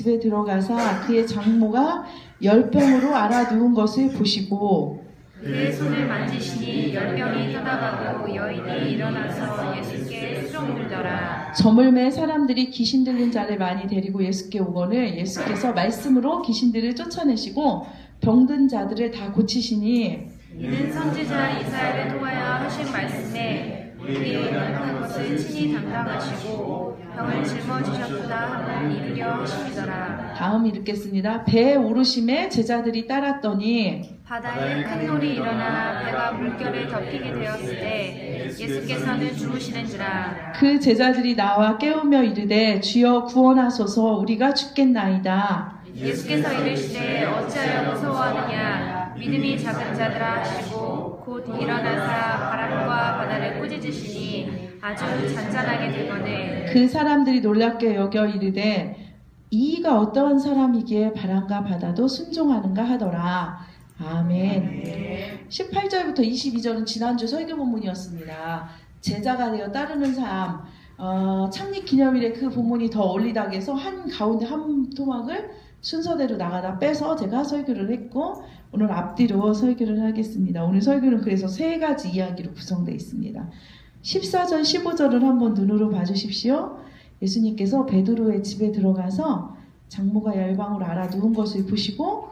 집에 들어가사 그의 장모가 열병으로 앓아 누운 것을 보시고 그의 손을 만지시니 열병이 떠나가고 여인이 일어나서 예수께 수종들더라. 저물매 사람들이 귀신 들린 자를 많이 데리고 예수께 오거늘 예수께서 말씀으로 귀신들을 쫓아내시고 병든 자들을 다 고치시니 이는 선지자 이사야를 통하여 하신 말씀에 우리에게 이런 것을 친히 담당하시고 병을 짊어지셨구나 하고 이르려 하심이더라. 다음 읽겠습니다. 배에 오르심에 제자들이 따랐더니 바다에 큰 놀이 일어나 배가 물결을 덮이게 되었을 때 예수께서는 주무시는지라. 그 제자들이 나와 깨우며 이르되 주여 구원하소서 우리가 죽겠나이다. 예수께서 이르시되 어찌하여 무서워하느냐 믿음이 작은 자들아 하시고 곧 일어나사 바람과 바다를 꾸짖으시니 아주 잔잔하게 되거늘 그 사람들이 놀랍게 여겨 이르되 이가 어떠한 사람이기에 바람과 바다도 순종하는가 하더라. 아멘. 18절부터 22절은 지난주 설교 본문이었습니다. 제자가 되어 따르는 삶. 창립 기념일에 그 본문이 더 어울리다 해서 한 가운데 한 토막을 순서대로 나가다 빼서 제가 설교를 했고 오늘 앞뒤로 설교를 하겠습니다. 오늘 설교는 그래서 세 가지 이야기로 구성되어 있습니다. 14절, 15절을 한번 눈으로 봐주십시오. 예수님께서 베드로의 집에 들어가서 장모가 열방으로 앓아 누운 것을 보시고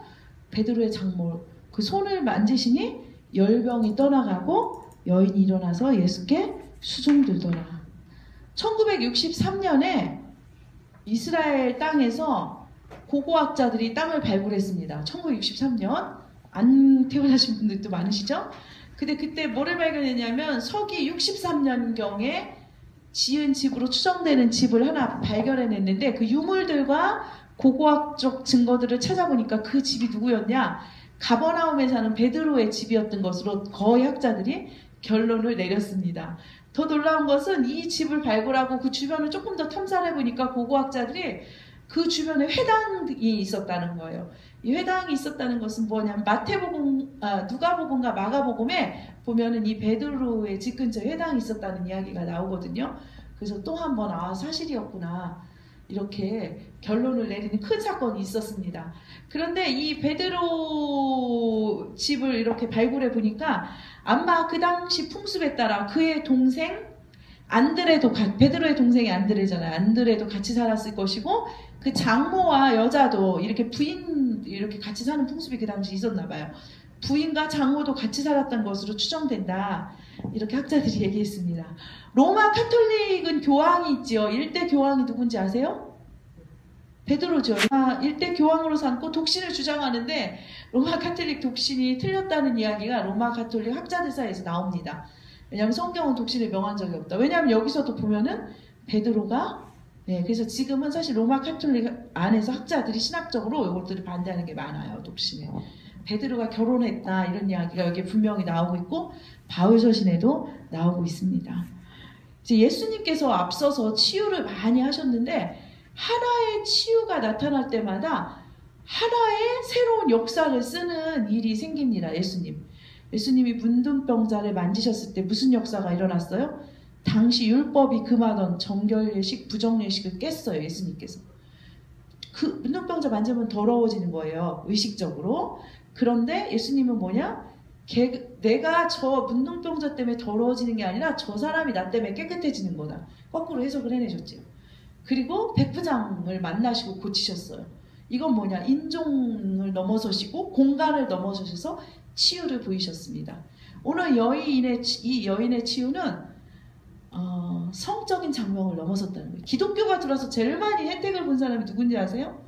베드로의 장모 그 손을 만지시니 열병이 떠나가고 여인이 일어나서 예수께 수종들더라. 1963년에 이스라엘 땅에서 고고학자들이 땅을 발굴했습니다. 1963년 안 태어나신 분들도 많으시죠? 근데 그때 뭐를 발견했냐면 서기 63년경에 지은 집으로 추정되는 집을 하나 발견해냈는데 그 유물들과 고고학적 증거들을 찾아보니까 그 집이 누구였냐? 가버나움에 사는 베드로의 집이었던 것으로 거의 학자들이 결론을 내렸습니다. 더 놀라운 것은 이 집을 발굴하고 그 주변을 조금 더 탐사를 해보니까 고고학자들이 그 주변에 회당이 있었다는 거예요. 이 회당이 있었다는 것은 뭐냐면 누가복음과 마가복음에 보면은 이 베드로의 집 근처에 회당이 있었다는 이야기가 나오거든요. 그래서 또 한 번 사실이었구나 이렇게 결론을 내리는 큰 사건이 있었습니다. 그런데 이 베드로 집을 이렇게 발굴해 보니까 아마 그 당시 풍습에 따라 그의 동생 안드레도 베드로의 동생이 안드레잖아요. 안드레도 같이 살았을 것이고 그 장모와 여자도 이렇게 부인 이렇게 같이 사는 풍습이 그 당시 있었나 봐요. 부인과 장모도 같이 살았던 것으로 추정된다. 이렇게 학자들이 얘기했습니다. 로마 카톨릭은 교황이 있지요. 일대 교황이 누군지 아세요? 베드로죠. 일대 교황으로 삼고 독신을 주장하는데 로마 카톨릭 독신이 틀렸다는 이야기가 로마 카톨릭 학자들 사이에서 나옵니다. 왜냐하면 성경은 독신을 명한 적이 없다. 왜냐하면 여기서도 보면은 베드로가 그래서 지금은 사실 로마 카톨릭 안에서 학자들이 신학적으로 이것들을 반대하는 게 많아요. 독신에. 베드로가 결혼했다 이런 이야기가 여기 분명히 나오고 있고 바울서신에도 나오고 있습니다. 이제 예수님께서 앞서서 치유를 많이 하셨는데 하나의 치유가 나타날 때마다 하나의 새로운 역사를 쓰는 일이 생깁니다. 예수님이 문둥병자를 만지셨을 때 무슨 역사가 일어났어요? 당시 율법이 금하던 정결례식, 부정례식을 깼어요. 예수님께서. 그 문둥병자 만지면 더러워지는 거예요. 의식적으로. 그런데 예수님은 뭐냐? 내가 저 문둥병자 때문에 더러워지는 게 아니라 저 사람이 나 때문에 깨끗해지는 거다. 거꾸로 해석을 해내셨죠. 그리고 백부장을 만나시고 고치셨어요. 이건 뭐냐? 인종을 넘어서시고 공간을 넘어서셔서 치유를 보이셨습니다. 오늘 이 여인의 치유는 성적인 장벽을 넘어섰다는 거예요. 기독교가 들어서 제일 많이 혜택을 본 사람이 누군지 아세요?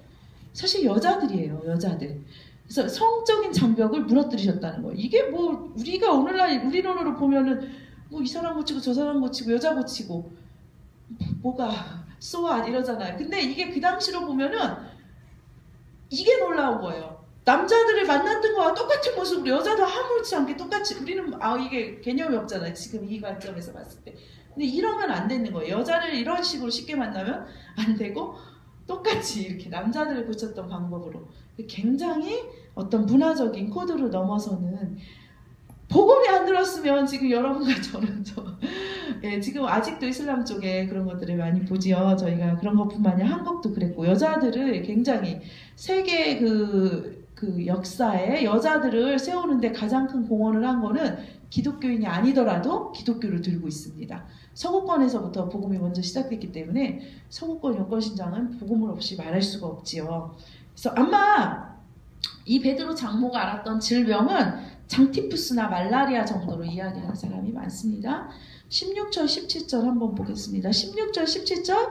사실 여자들이에요. 여자들. 그래서 성적인 장벽을 무너뜨리셨다는 거예요. 이게 뭐 우리가 오늘날 우리 눈으로 보면은 뭐 이 사람 고치고 저 사람 고치고 여자 고치고 뭐가 쏘아 이러잖아요. 근데 이게 그 당시로 보면은 이게 놀라운 거예요. 남자들을 만났던 거와 똑같은 모습으로 여자도 아무렇지 않게 똑같이 우리는 이게 개념이 없잖아요. 지금 이 관점에서 봤을 때. 근데 이러면 안 되는 거예요. 여자를 이런 식으로 쉽게 만나면 안 되고 똑같이 이렇게 남자들을 고쳤던 방법으로 굉장히 어떤 문화적인 코드를 넘어서는 복음이 안 들었으면 지금 여러분과 저는 예, 지금 아직도 이슬람 쪽에 그런 것들을 많이 보지요. 저희가 그런 것뿐만 아니라 한국도 그랬고, 여자들을 굉장히 세계 그 역사에 여자들을 세우는데 가장 큰 공헌을 한 거는 기독교인이 아니더라도 기독교를 들고 있습니다. 서구권에서부터 복음이 먼저 시작됐기 때문에 서구권 여권신장은 복음을 없이 말할 수가 없지요. 그래서 아마 이 베드로 장모가 알았던 질병은 장티푸스나 말라리아 정도로 이야기하는 사람이 많습니다. 16절 17절 한번 보겠습니다. 16절 17절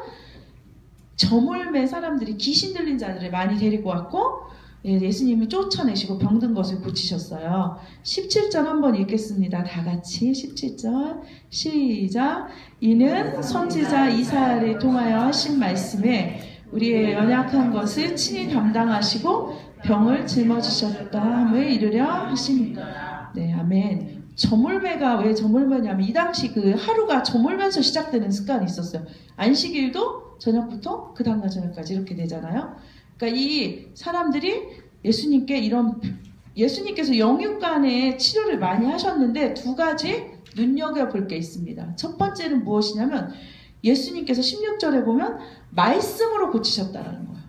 저물매 사람들이 귀신 들린 자들을 많이 데리고 왔고, 예수님이 쫓아내시고 병든 것을 고치셨어요. 17절 한번 읽겠습니다. 다 같이 17절 시작. 이는 선지자 이사야를 통하여 하신 말씀에 우리의 연약한 것을 친히 담당하시고 병을 짊어지셨다 함을 이루려 하십니다. 네, 아멘. 저물매가 왜 저물매냐면 이 당시 그 하루가 저물면서 시작되는 습관이 있었어요. 안식일도 저녁부터 그 다음날 저녁까지 이렇게 되잖아요. 그러니까 이 사람들이 예수님께서 영육간의 치료를 많이 하셨는데 두 가지 눈여겨볼 게 있습니다. 첫 번째는 무엇이냐면 예수님께서 16절에 보면 말씀으로 고치셨다라는 거예요.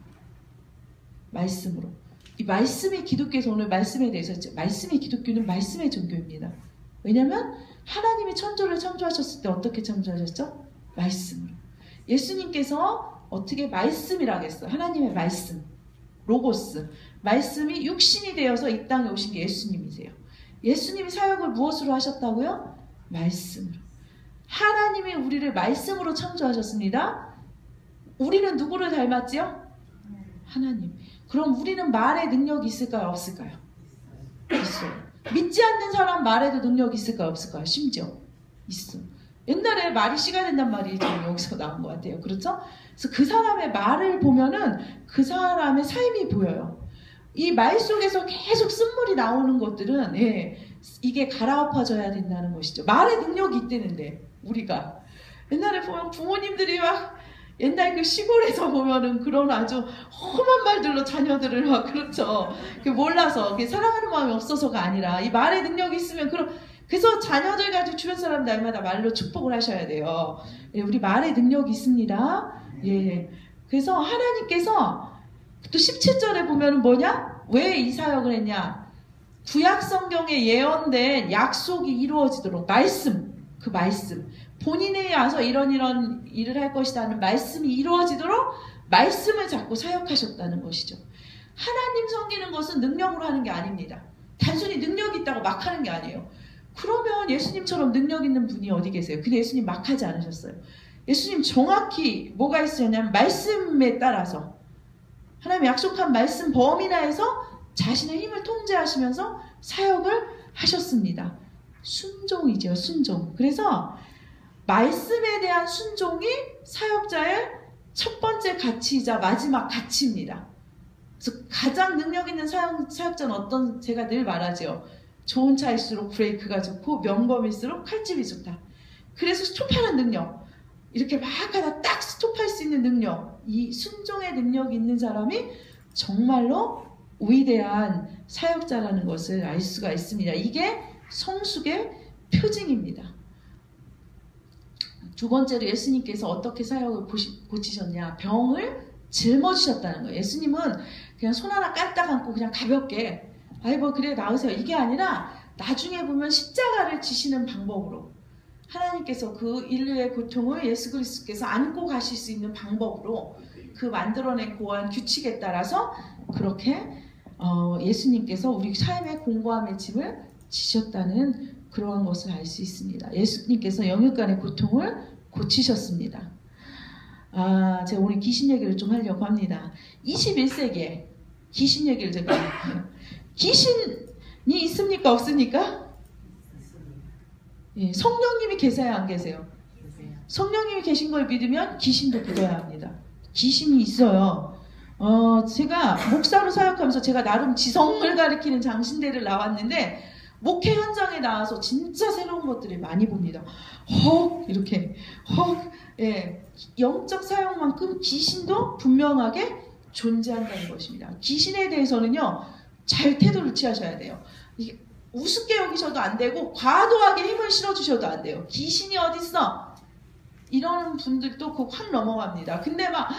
말씀으로. 이 말씀이 기독교에서 오늘 말씀에 대해서 말씀이 기독교는 말씀의 종교입니다. 왜냐하면 하나님이 천조를 창조하셨을 때 어떻게 창조하셨죠? 말씀으로. 예수님께서 어떻게 말씀이라고 했어요? 하나님의 말씀, 로고스. 말씀이 육신이 되어서 이 땅에 오신 게 예수님이세요. 예수님이 사역을 무엇으로 하셨다고요? 말씀으로. 하나님이 우리를 말씀으로 창조하셨습니다. 우리는 누구를 닮았지요? 하나님. 그럼 우리는 말에 능력이 있을까요? 없을까요? 있어요. 믿지 않는 사람 말에도 능력이 있을까요? 없을까요? 심지어 있어요. 옛날에 말이 씨가 된단 말이 좀 여기서 나온 것 같아요. 그렇죠? 그래서 그 사람의 말을 보면은 그 사람의 삶이 보여요. 이 말 속에서 계속 쓴물이 나오는 것들은 이게 갈아엎어져야 된다는 것이죠. 말에 능력이 있다는데 우리가 옛날에 보면 부모님들이 막 옛날 그 시골에서 보면은 그런 아주 험한 말들로 자녀들을 막 그렇죠. 몰라서 사랑하는 마음이 없어서가 아니라 이 말에 능력이 있으면 그래서 자녀들 가지고 주변 사람 날마다 말로 축복을 하셔야 돼요. 우리 말에 능력이 있습니다. 예. 그래서 하나님께서 또 17절에 보면은 뭐냐? 왜 이 사역을 했냐? 구약 성경에 예언된 약속이 이루어지도록 그 말씀. 본인에 와서 이런 일을 할 것이라는 말씀이 이루어지도록 말씀을 잡고 사역하셨다는 것이죠. 하나님 섬기는 것은 능력으로 하는 게 아닙니다. 단순히 능력이 있다고 막 하는 게 아니에요. 그러면 예수님처럼 능력 있는 분이 어디 계세요? 근데 예수님 막 하지 않으셨어요. 예수님 정확히 뭐가 있었냐면 말씀에 따라서 하나님 약속한 말씀 범위 내에서 자신의 힘을 통제하시면서 사역을 하셨습니다. 순종이죠. 순종. 그래서 말씀에 대한 순종이 사역자의 첫 번째 가치이자 마지막 가치입니다. 그래서 가장 능력 있는 사역자는 제가 늘 말하죠. 좋은 차일수록 브레이크가 좋고 명검일수록 칼집이 좋다. 그래서 스톱하는 능력, 이렇게 막 하다 딱 스톱할 수 있는 능력, 이 순종의 능력이 있는 사람이 정말로 위대한 사역자라는 것을 알 수가 있습니다. 이게 성숙의 표징입니다. 두 번째로 예수님께서 어떻게 사역을 고치셨냐? 병을 짊어지셨다는 거예요. 예수님은 그냥 손 하나 까딱 안고 그냥 가볍게 그래 나으세요. 이게 아니라 나중에 보면 십자가를 지시는 방법으로 하나님께서 그 인류의 고통을 예수 그리스도께서 안고 가실 수 있는 방법으로 그 만들어낸 고한 규칙에 따라서 그렇게 예수님께서 우리 삶의 공고함의 짐을 지셨다는 그러한 것을 알 수 있습니다. 예수님께서 영육간의 고통을 고치셨습니다. 제가 오늘 귀신 얘기를 좀 하려고 합니다. 21세기에 귀신 얘기를 제가 귀신이 있습니까? 없습니까? 예, 성령님이 계세요? 안 계세요? 성령님이 계신 걸 믿으면 귀신도 믿어야 합니다. 귀신이 있어요. 제가 목사로 사역하면서 제가 나름 지성을 가리키는 장신대를 나왔는데 목회 현장에 나와서 진짜 새로운 것들을 많이 봅니다. 이렇게 예, 영적 사역만큼 귀신도 분명하게 존재한다는 것입니다. 귀신에 대해서는요 잘 태도를 취하셔야 돼요. 우습게 여기셔도 안 되고 과도하게 힘을 실어주셔도 안 돼요. 귀신이 어딨어? 이러는 분들도 그 확 넘어갑니다. 근데 막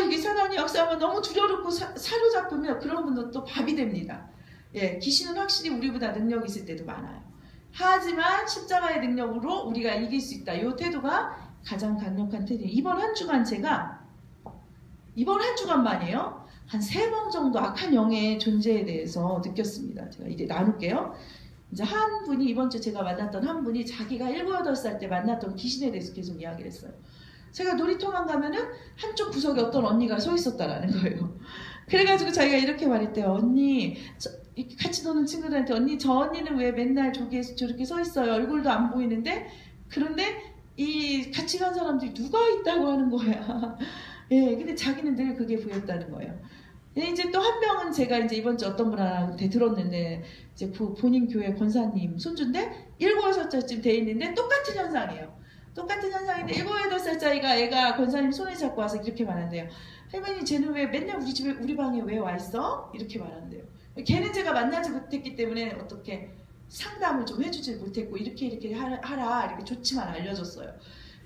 이게 사단이 역사하면 너무 두려웠고 사로잡으면 그런 분들은 또 밥이 됩니다. 예, 귀신은 확실히 우리보다 능력이 있을 때도 많아요. 하지만 십자가의 능력으로 우리가 이길 수 있다. 이 태도가 가장 강력한 태도예요. 이번 한 주간만이에요. 한 3번 정도 악한 영의 존재에 대해서 느꼈습니다. 제가 이제 나눌게요. 이제 한 분이 이번 주에 제가 만났던 한 분이 자기가 7, 8살 때 만났던 귀신에 대해서 계속 이야기를 했어요. 제가 놀이터만 가면은 한쪽 구석에 어떤 언니가 서 있었다라는 거예요. 그래가지고 자기가 이렇게 말했대요. 언니, 같이 노는 친구들한테 언니, 저 언니는 왜 맨날 저기에 저렇게 서 있어요? 얼굴도 안 보이는데? 그런데 이 같이 간 사람들이 누가 있다고 하는 거야. 예, 근데 자기는 늘 그게 보였다는 거예요. 이제 또 한 명은 제가 이제 이번 주 어떤 분한테 들었는데, 이제 본인 교회 권사님 손주인데 7, 6살쯤 돼 있는데 똑같은 현상이에요. 똑같은 현상인데 7, 8살짜리가 애가 권사님 손을 잡고 와서 이렇게 말한대요. 할머니, 쟤는 왜 맨날 우리 집에, 우리 방에 왜 와 있어? 이렇게 말한대요. 걔는 제가 만나지 못했기 때문에 어떻게 상담을 좀 해주지 못했고, 이렇게 하라, 이렇게 좋지만 알려줬어요.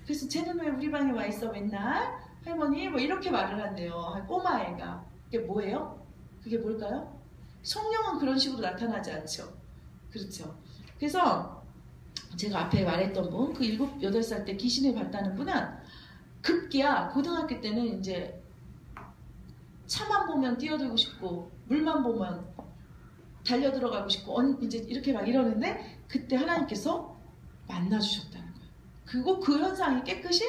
그래서 쟤는 왜 우리 방에 와 있어 맨날? 할머니, 뭐 이렇게 말을 한대요. 꼬마애가. 그게 뭐예요? 그게 뭘까요? 성령은 그런 식으로 나타나지 않죠. 그렇죠. 그래서 제가 앞에 말했던 분, 그 7, 8살 때 귀신을 봤다는 분은 급기야 고등학교 때는 이제 차만 보면 뛰어들고 싶고 물만 보면 달려들어가고 싶고 이제 이렇게 막 이러는데, 그때 하나님께서 만나주셨다는 거예요. 그리고 그 현상이 깨끗이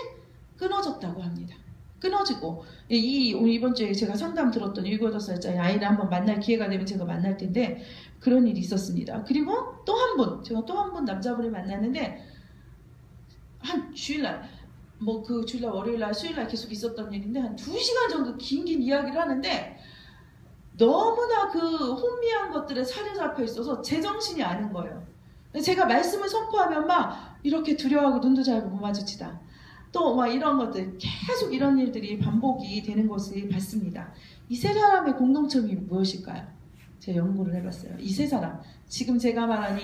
끊어졌다고 합니다. 끊어지고, 이번 주에 제가 상담 들었던 7, 8살짜리 아이를 한번 만날 기회가 되면 제가 만날 텐데 그런 일이 있었습니다. 그리고 또 한 분, 제가 또 한 분 남자분을 만났는데, 한 주일날, 뭐 그 주일날, 월요일날, 수요일날 계속 있었던 일인데 한 2시간 정도 긴 이야기를 하는데 너무나 그 혼미한 것들에 사로잡혀 있어서 제정신이 아닌 거예요. 제가 말씀을 선포하면 막 이렇게 두려워하고 눈도 잘 못 마주치다. 또 막 이런 것들, 계속 이런 일들이 반복이 되는 것을 봤습니다. 이 세 사람의 공동점이 무엇일까요? 제가 연구를 해봤어요. 이 세 사람, 지금 제가 말한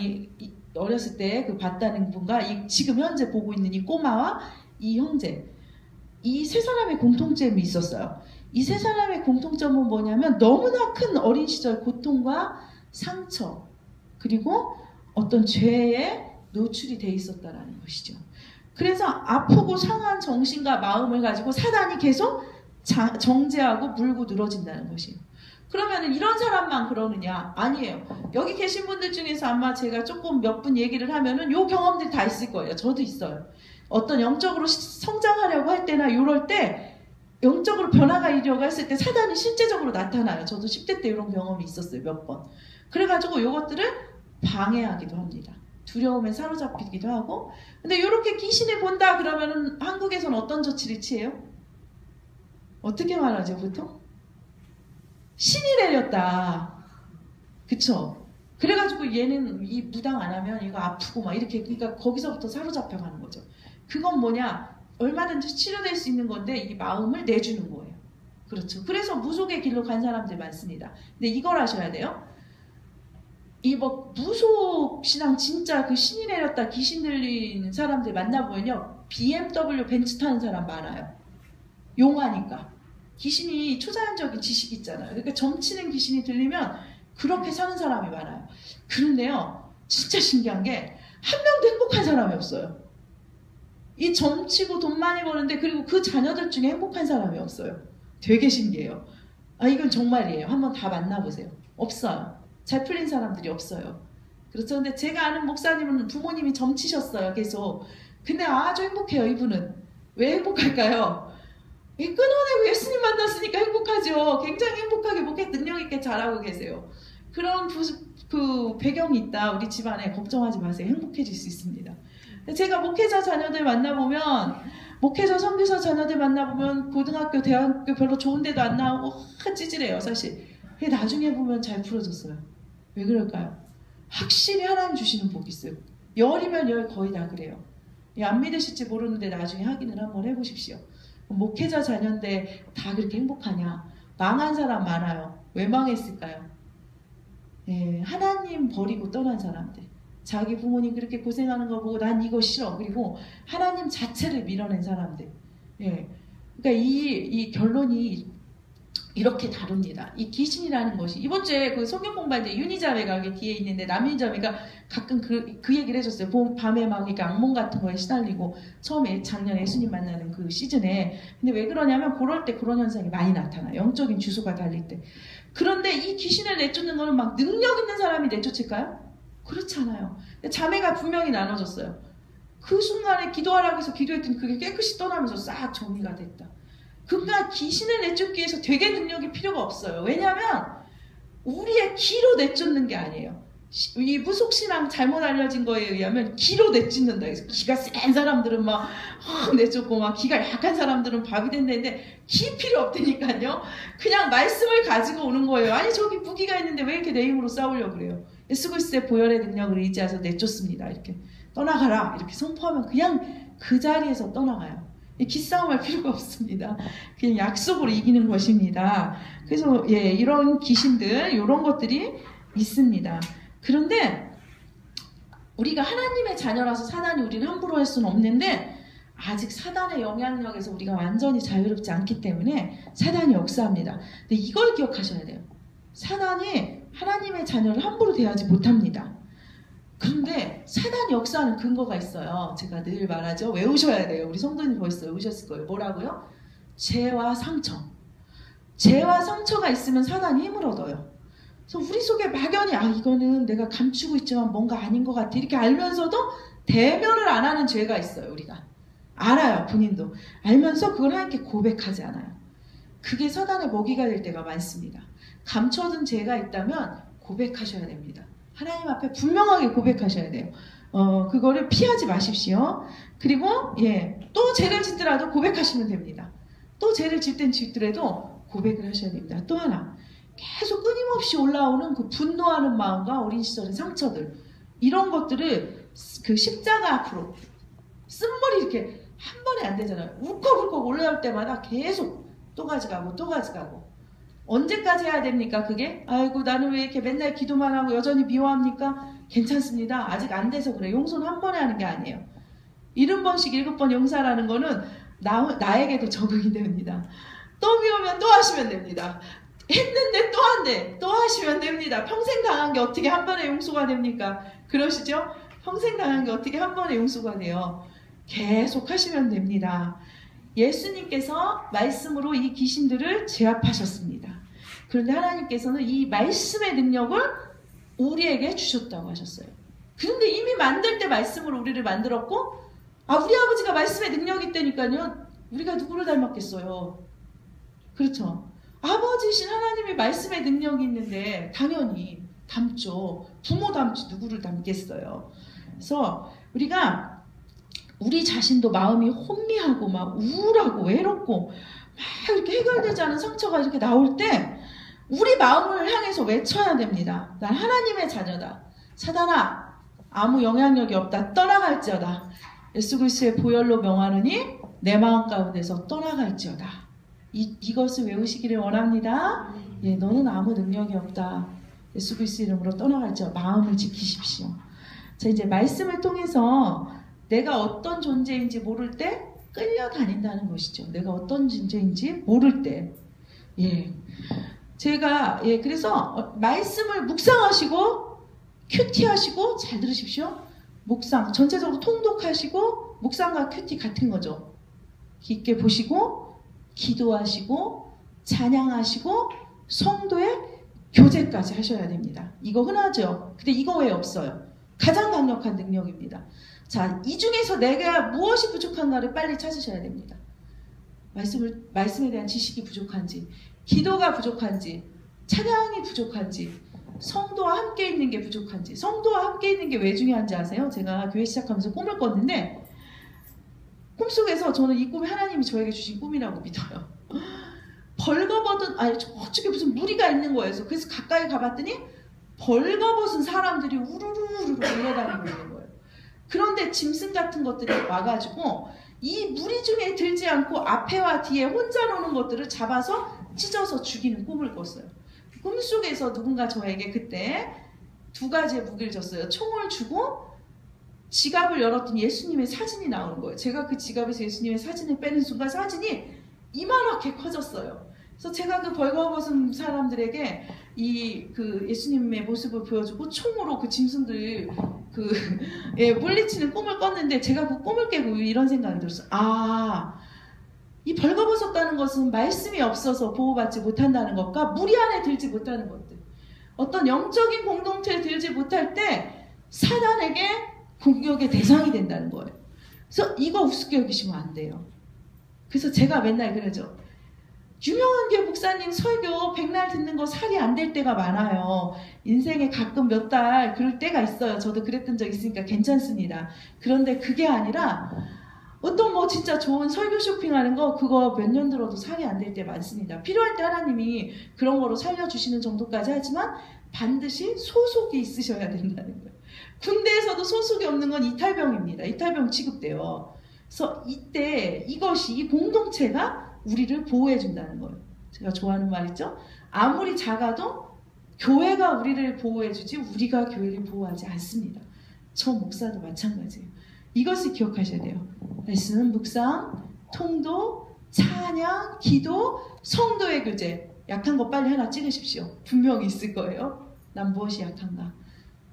어렸을 때 그 봤다는 분과 지금 현재 보고 있는 이 꼬마와 이 형제, 이 세 사람의 공통점이 있었어요. 이 세 사람의 공통점은 뭐냐면 너무나 큰 어린 시절 고통과 상처, 그리고 어떤 죄에 노출이 돼 있었다라는 것이죠. 그래서 아프고 상한 정신과 마음을 가지고 사단이 계속 정죄하고 물고 늘어진다는 것이에요. 그러면 이런 사람만 그러느냐? 아니에요. 여기 계신 분들 중에서 아마 제가 조금 몇 분 얘기를 하면은 요 경험들이 다 있을 거예요. 저도 있어요. 어떤 영적으로 성장하려고 할 때나 이럴 때, 영적으로 변화가 이려고 했을 때 사단이 실제적으로 나타나요. 저도 10대 때 이런 경험이 있었어요. 몇 번. 그래가지고 요것들을 방해하기도 합니다. 두려움에 사로잡히기도 하고. 근데 이렇게 귀신을 본다 그러면은 한국에서는 어떤 조치를 취해요? 어떻게 말하죠, 보통? 신이 내렸다. 그쵸? 그래가지고 얘는 이 무당 안 하면 이거 아프고 막 이렇게, 그러니까 거기서부터 사로잡혀 가는 거죠. 그건 뭐냐? 얼마든지 치료될 수 있는 건데 이 마음을 내주는 거예요. 그렇죠. 그래서 무속의 길로 간 사람들 많습니다. 근데 이걸 아셔야 돼요. 뭐 무속 신앙, 진짜 그 신이 내렸다 귀신 들린 사람들 만나보면요, BMW 벤츠 타는 사람 많아요. 용하니까. 귀신이 초자연적인 지식이 있잖아요. 그러니까 점치는 귀신이 들리면 그렇게 사는 사람이 많아요. 그런데요, 진짜 신기한 게 한 명도 행복한 사람이 없어요. 이 점치고 돈 많이 버는데, 그리고 그 자녀들 중에 행복한 사람이 없어요. 되게 신기해요. 이건 정말이에요. 한번 다 만나보세요. 없어요. 잘 풀린 사람들이 없어요. 그렇죠. 근데 제가 아는 목사님은 부모님이 점치셨어요. 계속. 근데 아주 행복해요. 이분은. 왜 행복할까요? 끊어내고 예수님 만났으니까 행복하죠. 굉장히 행복하게 목회 능력 있게 잘하고 계세요. 그런 그 배경이 있다. 우리 집안에 걱정하지 마세요. 행복해질 수 있습니다. 제가 목회자 자녀들 만나보면, 목회자 선교사 자녀들 만나보면 고등학교, 대학교 별로 좋은 데도 안 나오고 찌질해요, 사실. 근데 나중에 보면 잘 풀어졌어요. 왜 그럴까요? 확실히 하나님 주시는 복이 있어요. 열이면 열, 거의 다 그래요. 안 믿으실지 모르는데 나중에 확인을 한번 해보십시오. 목회자 자녀인데 다 그렇게 행복하냐? 망한 사람 많아요. 왜 망했을까요? 예, 하나님 버리고 떠난 사람들. 자기 부모님 그렇게 고생하는 거 보고 난 이거 싫어. 그리고 하나님 자체를 밀어낸 사람들. 예. 그러니까 이 결론이 이렇게 다룹니다. 이 귀신이라는 것이 이번 주에 그 성경 공부할 때 윤희자매가 여기 뒤에 있는데 남윤자매가 가끔 그 얘기를 해줬어요. 밤에 막 이렇게 악몽 같은 거에 시달리고 처음에 작년 예수님 만나는 그 시즌에 근데 왜 그러냐면 그럴 때 그런 현상이 많이 나타나. 영적인 주소가 달릴 때. 그런데 이 귀신을 내쫓는 거는 막 능력 있는 사람이 내쫓을까요? 그렇지 않아요. 자매가 분명히 나눠졌어요. 그 순간에 기도하라고 해서 기도했더니 그게 깨끗이 떠나면서 싹 정리가 됐다. 그러니까 귀신을 내쫓기 위해서 되게 능력이 필요가 없어요. 왜냐하면 우리의 기로 내쫓는 게 아니에요. 이 무속신앙 잘못 알려진 거에 의하면 기로 내쫓는다. 그래서 기가 센 사람들은 막 내쫓고 막 기가 약한 사람들은 밥이 된다는데 기 필요 없다니까요. 그냥 말씀을 가지고 오는 거예요. 아니 저기 무기가 있는데 왜 이렇게 내 힘으로 싸우려고 그래요. 예수 그리스도의 보혈의 능력을 의지해서 내쫓습니다. 이렇게 떠나가라 이렇게 선포하면 그냥 그 자리에서 떠나가요. 기싸움할 필요가 없습니다. 그냥 약속으로 이기는 것입니다. 그래서 예, 이런 귀신들 이런 것들이 있습니다. 그런데 우리가 하나님의 자녀라서 사단이 우리를 함부로 할 수는 없는데 아직 사단의 영향력에서 우리가 완전히 자유롭지 않기 때문에 사단이 역사합니다. 근데 이걸 기억하셔야 돼요. 사단이 하나님의 자녀를 함부로 대하지 못합니다. 그런데 사단이 역사하는 근거가 있어요. 제가 늘 말하죠. 외우셔야 돼요. 우리 성도님 벌써 외우셨을 거예요. 뭐라고요? 죄와 상처. 죄와 상처가 있으면 사단이 힘을 얻어요. 그래서 우리 속에 막연히 이거는 내가 감추고 있지만 뭔가 아닌 것 같아. 이렇게 알면서도 대면을 안 하는 죄가 있어요. 우리가. 알아요. 본인도. 알면서 그걸 하나님께 고백하지 않아요. 그게 사단의 먹이가 될 때가 많습니다. 감춰둔 죄가 있다면 고백하셔야 됩니다. 하나님 앞에 분명하게 고백하셔야 돼요. 그거를 피하지 마십시오. 그리고 또 죄를 짓더라도 고백하시면 됩니다. 또 죄를 짓 땐 짓더라도 고백을 하셔야 됩니다. 또 하나 계속 끊임없이 올라오는 그 분노하는 마음과 어린 시절의 상처들 이런 것들을 그 십자가 앞으로 쓴머리 이렇게 한 번에 안 되잖아요. 울컥울컥 올라올 때마다 계속 또 가져가고 또 가져가고 언제까지 해야 됩니까 그게? 아이고 나는 왜 이렇게 맨날 기도만 하고 여전히 미워합니까? 괜찮습니다. 아직 안 돼서 그래. 용서는 한 번에 하는 게 아니에요. 70번씩 7번 용서라는 거는 나에게도 적응이 됩니다. 또 미우면 또 하시면 됩니다. 했는데 또 안 돼. 또 하시면 됩니다. 평생 당한 게 어떻게 한 번에 용서가 됩니까? 그러시죠? 평생 당한 게 어떻게 한 번에 용서가 돼요? 계속 하시면 됩니다. 예수님께서 말씀으로 이 귀신들을 제압하셨습니다. 그런데 하나님께서는 이 말씀의 능력을 우리에게 주셨다고 하셨어요. 그런데 이미 만들 때 말씀으로 우리를 만들었고 우리 아버지가 말씀의 능력이 있다니까요. 우리가 누구를 닮았겠어요? 그렇죠? 아버지신 하나님이 말씀의 능력이 있는데 당연히 닮죠. 부모 닮지 누구를 닮겠어요. 그래서 우리가 우리 자신도 마음이 혼미하고 막 우울하고 외롭고 막 이렇게 해결되지 않은 상처가 이렇게 나올 때 우리 마음을 향해서 외쳐야 됩니다. 난 하나님의 자녀다. 사단아 아무 영향력이 없다. 떠나갈지어다. 예수 그리스도의 보혈로 명하노니 내 마음 가운데서 떠나갈지어다. 이것을 외우시기를 원합니다. 너는 아무 능력이 없다. 예수 그리스도 이름으로 떠나갈지어다. 마음을 지키십시오. 자 이제 말씀을 통해서 내가 어떤 존재인지 모를 때 끌려다닌다는 것이죠. 내가 어떤 존재인지 모를 때. 제가 그래서 말씀을 묵상하시고 큐티하시고 잘 들으십시오. 묵상 전체적으로 통독하시고 묵상과 큐티 같은 거죠. 깊게 보시고 기도하시고 찬양하시고 성도의 교제까지 하셔야 됩니다. 이거 흔하죠. 근데 이거 왜 없어요? 가장 강력한 능력입니다. 자, 이 중에서 내가 무엇이 부족한가를 빨리 찾으셔야 됩니다. 말씀에 대한 지식이 부족한지, 기도가 부족한지, 찬양이 부족한지, 성도와 함께 있는 게 부족한지. 성도와 함께 있는 게 왜 중요한지 아세요? 제가 교회 시작하면서 꿈을 꿨는데 꿈속에서 저는 이 꿈이 하나님이 저에게 주신 꿈이라고 믿어요. 벌거벗은 저쪽에 무슨 무리가 있는 거예요. 그래서 가까이 가봤더니 벌거벗은 사람들이 우르르르 몰려다니고 있는 거예요. 그런데 짐승 같은 것들이 와가지고 이 무리 중에 들지 않고 앞에와 뒤에 혼자 노는 것들을 잡아서 찢어서 죽이는 꿈을 꿨어요. 꿈속에서 누군가 저에게 그때 두 가지의 무기를 줬어요. 총을 주고 지갑을 열었더니 예수님의 사진이 나오는 거예요. 제가 그 지갑에서 예수님의 사진을 빼는 순간 사진이 이만하게 커졌어요. 그래서 제가 그 벌거벗은 사람들에게 그 예수님의 모습을 보여주고 총으로 그 짐승들 물리치는 꿈을 꿨는데 제가 그 꿈을 깨고 이런 생각이 들었어요. 이 벌거벗었다는 것은 말씀이 없어서 보호받지 못한다는 것과 무리 안에 들지 못하는 것들, 어떤 영적인 공동체에 들지 못할 때 사단에게 공격의 대상이 된다는 거예요. 그래서 이거 우습게 여기시면 안 돼요. 그래서 제가 맨날 그러죠. 유명한 교회 목사님 설교 백날 듣는 거 살이 안 될 때가 많아요. 인생에 가끔 몇 달 그럴 때가 있어요. 저도 그랬던 적 있으니까 괜찮습니다. 그런데 그게 아니라 어떤 진짜 좋은 설교 쇼핑하는 거 그거 몇 년 들어도 살이 안 될 때 많습니다. 필요할 때 하나님이 그런 거로 살려주시는 정도까지 하지만 반드시 소속이 있으셔야 된다는 거예요. 군대에서도 소속이 없는 건 이탈병입니다. 이탈병 취급돼요. 그래서 이때 이 공동체가 우리를 보호해 준다는 거예요. 제가 좋아하는 말 있죠? 아무리 작아도 교회가 우리를 보호해 주지 우리가 교회를 보호하지 않습니다. 저 목사도 마찬가지예요. 이것을 기억하셔야 돼요. 말씀, 묵상, 통도, 찬양, 기도, 성도의 교제. 약한 거 빨리 하나 찍으십시오. 분명히 있을 거예요. 난 무엇이 약한가?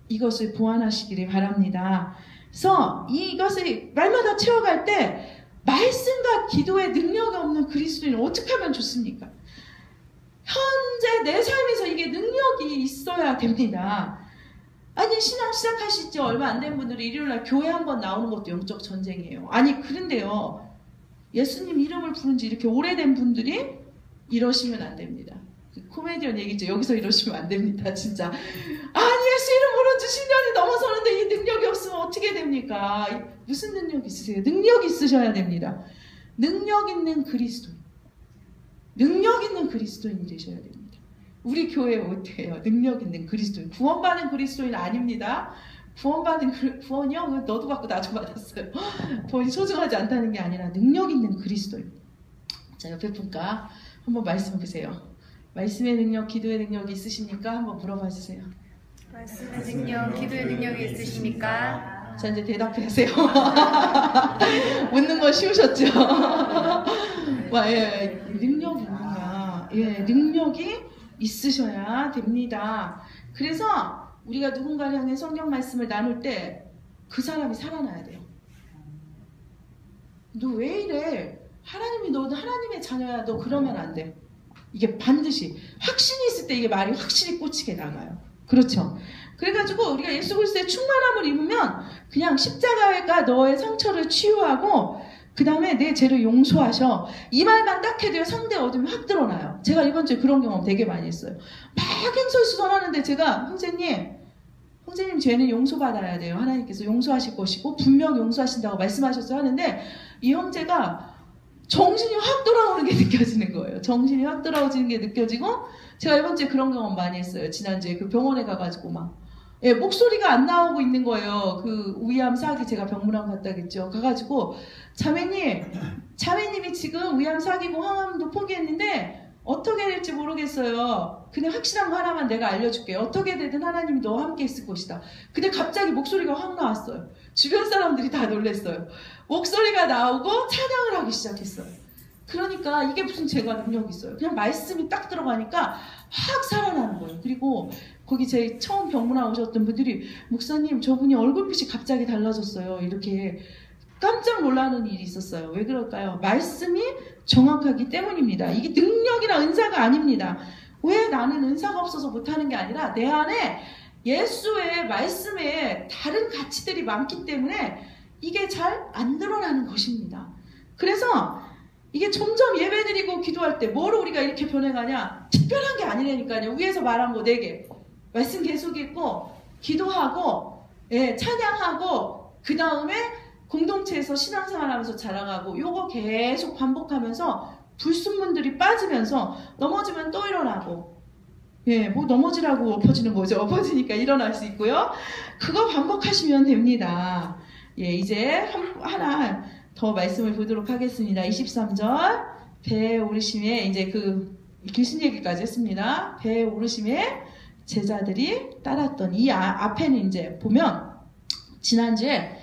이것을 보완하시기를 바랍니다. 그래서 이것을 말마다 채워갈 때 말씀과 기도의 능력이 없는 그리스도인은 어떻게 하면 좋습니까? 현재 내 삶에서 이게 능력이 있어야 됩니다. 아니 신앙 시작하시지 얼마 안 된 분들이 일요일날 교회 한번 나오는 것도 영적 전쟁이에요. 아니 그런데요. 예수님 이름을 부른 지 이렇게 오래된 분들이 이러시면 안 됩니다. 코미디언 얘기죠. 여기서 이러시면 안 됩니다. 진짜. 아니 예수 이름 부른 지 10년이 넘어서는데 이 능력이 없으면 어떻게 됩니까? 무슨 능력 있으세요? 능력 있으셔야 됩니다. 능력 있는 그리스도인. 능력 있는 그리스도인이 되셔야 됩니다. 우리 교회 어떻게 해요? 능력 있는 그리스도인. 구원받은 그리스도인 아닙니다. 구원이요? 너도 받고 나도 받았어요. 구원이 소중하지 않다는 게 아니라 능력 있는 그리스도인. 자, 옆에 분과 한번 말씀해 보세요. 말씀의 능력, 기도의 능력이 있으십니까? 한번 물어봐 주세요. 말씀의 능력, 기도의 능력이 있으십니까? 자, 이제 대답해 하세요. 웃는 거 쉬우셨죠? 능력이 있느냐? 능력이 있으셔야 됩니다. 그래서 우리가 누군가를 향해 성경 말씀을 나눌 때 그 사람이 살아나야 돼요. 너 왜 이래? 하나님이 너도 하나님의 자녀야. 너 그러면 안 돼. 이게 반드시 확신이 있을 때 이게 말이 확실히 꽂히게 나가요. 그렇죠? 그래가지고 우리가 예수 그리스도의 충만함을 입으면 그냥 십자가가 너의 상처를 치유하고 그 다음에 내 죄를 용서하셔. 이 말만 딱 해도요 상대 어둠이 확 드러나요. 제가 이번 주에 그런 경험 되게 많이 했어요. 막 행설수설하는데 제가 형제님 죄는 용서받아야 돼요. 하나님께서 용서하실 것이고 분명 용서하신다고 말씀하셨어요 하는데 이 형제가 정신이 확 돌아오는 게 느껴지는 거예요. 정신이 확 돌아오는 게 느껴지고 제가 이번 주에 그런 경험 많이 했어요. 지난주에 그 병원에 가가지고 목소리가 안 나오고 있는 거예요. 그 위암 사기 제가 병문안 갔다겠죠. 가가지고 자매님이 지금 위암 사기고 항암도 포기했는데 어떻게 될지 모르겠어요. 근데 확실한 거 하나만 내가 알려줄게요. 어떻게 되든 하나님이 너와 함께 있을 것이다. 근데 갑자기 목소리가 확 나왔어요. 주변 사람들이 다 놀랐어요. 목소리가 나오고 찬양을 하기 시작했어요. 그러니까 이게 무슨 제가 능력이 있어요. 그냥 말씀이 딱 들어가니까 확 살아나는 거예요. 그리고 거기 제 처음 병문안 오셨던 분들이 목사님 저분이 얼굴빛이 갑자기 달라졌어요. 이렇게 깜짝 놀라는 일이 있었어요. 왜 그럴까요? 말씀이 정확하기 때문입니다. 이게 능력이나 은사가 아닙니다. 왜 나는 은사가 없어서 못하는 게 아니라 내 안에 예수의 말씀에 다른 가치들이 많기 때문에 이게 잘 안 드러나는 것입니다. 그래서 이게 점점 예배드리고 기도할 때 뭐로 우리가 이렇게 변해가냐? 특별한 게 아니라니까요. 위에서 말한 거 4개. 말씀 계속 읽고 기도하고 찬양하고 그 다음에 공동체에서 신앙생활하면서 자라가고 요거 계속 반복하면서 불순물들이 빠지면서 넘어지면 또 일어나고 넘어지라고 엎어지는 거죠. 엎어지니까 일어날 수 있고요. 그거 반복하시면 됩니다. 이제 하나 더 말씀을 보도록 하겠습니다. 23절 배에 오르심에 이제 그 귀신 얘기까지 했습니다. 배에 오르심에 제자들이 따랐던 이 앞에는 이제 보면 지난주에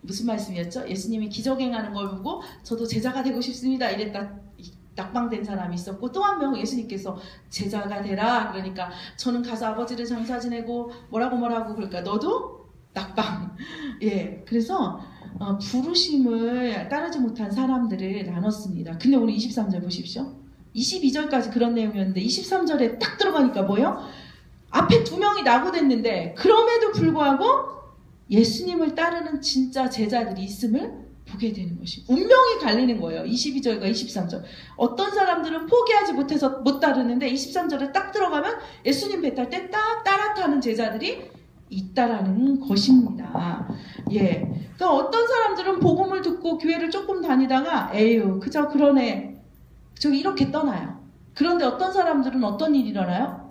무슨 말씀이었죠? 예수님이 기적 행하는 걸 보고 저도 제자가 되고 싶습니다 이랬다 낙방된 사람이 있었고, 또 한 명 예수님께서 제자가 되라 그러니까 저는 가서 아버지를 장사 지내고 뭐라고 그러니까 너도 낙방. 예, 그래서 부르심을 따르지 못한 사람들을 나눴습니다. 근데 오늘 23절 보십시오. 22절까지 그런 내용이었는데 23절에 딱 들어가니까 뭐예요? 앞에 두 명이 낙오됐는데 그럼에도 불구하고 예수님을 따르는 진짜 제자들이 있음을 보게 되는 것이 운명이 갈리는 거예요. 22절과 23절. 어떤 사람들은 포기하지 못해서 못 따르는데 23절에 딱 들어가면 예수님 배탈 때 딱 따라타는 제자들이 있다라는 것입니다. 예. 그러니까 어떤 사람들은 복음을 듣고 교회를 조금 다니다가 에휴 그저 그러네 저기 이렇게 떠나요. 그런데 어떤 사람들은 어떤 일이 일어나요?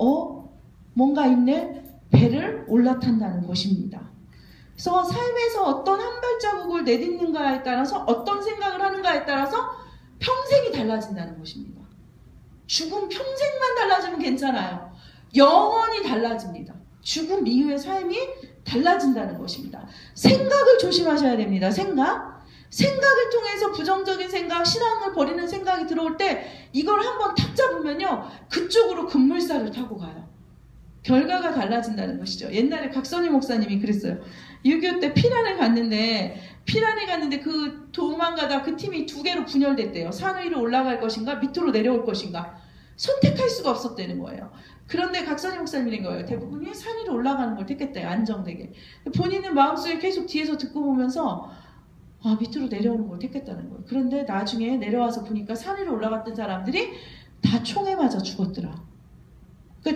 뭔가 있네? 배를 올라탄다는 것입니다. 그래서 삶에서 어떤 한 발자국을 내딛는가에 따라서 어떤 생각을 하는가에 따라서 평생이 달라진다는 것입니다. 죽음 평생만 달라지면 괜찮아요. 영원히 달라집니다. 죽음 이후의 삶이 달라진다는 것입니다. 생각을 조심하셔야 됩니다. 생각을 통해서 부정적인 생각, 신앙을 버리는 생각이 들어올 때 이걸 한번 탁 잡으면요. 그쪽으로 급물살을 타고 가요. 결과가 달라진다는 것이죠. 옛날에 각선희 목사님이 그랬어요. 6.25 때 피란에 갔는데 그 도망가다 그 팀이 두 개로 분열됐대요. 산 위로 올라갈 것인가 밑으로 내려올 것인가 선택할 수가 없었다는 거예요. 그런데 각선희 목사님인 거예요. 대부분이 산 위로 올라가는 걸 택했대요. 안정되게. 본인은 마음속에 계속 뒤에서 듣고 보면서 밑으로 내려오는 걸 택했다는 거예요. 그런데 나중에 내려와서 보니까 산 위로 올라갔던 사람들이 다 총에 맞아 죽었더라.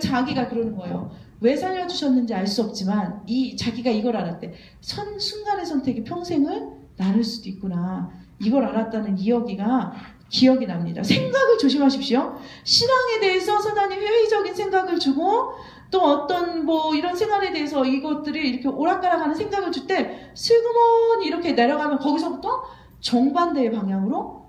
자기가 그러는 거예요. 왜 살려주셨는지 알 수 없지만 자기가 이걸 알았대. 순간의 선택이 평생을 나눌 수도 있구나. 이걸 알았다는 기억이 납니다. 생각을 조심하십시오. 신앙에 대해서 사단이 회의적인 생각을 주고 또 어떤 이런 생활에 대해서 이것들이 이렇게 오락가락하는 생각을 줄 때 슬그머니 이렇게 내려가면 거기서부터 정반대의 방향으로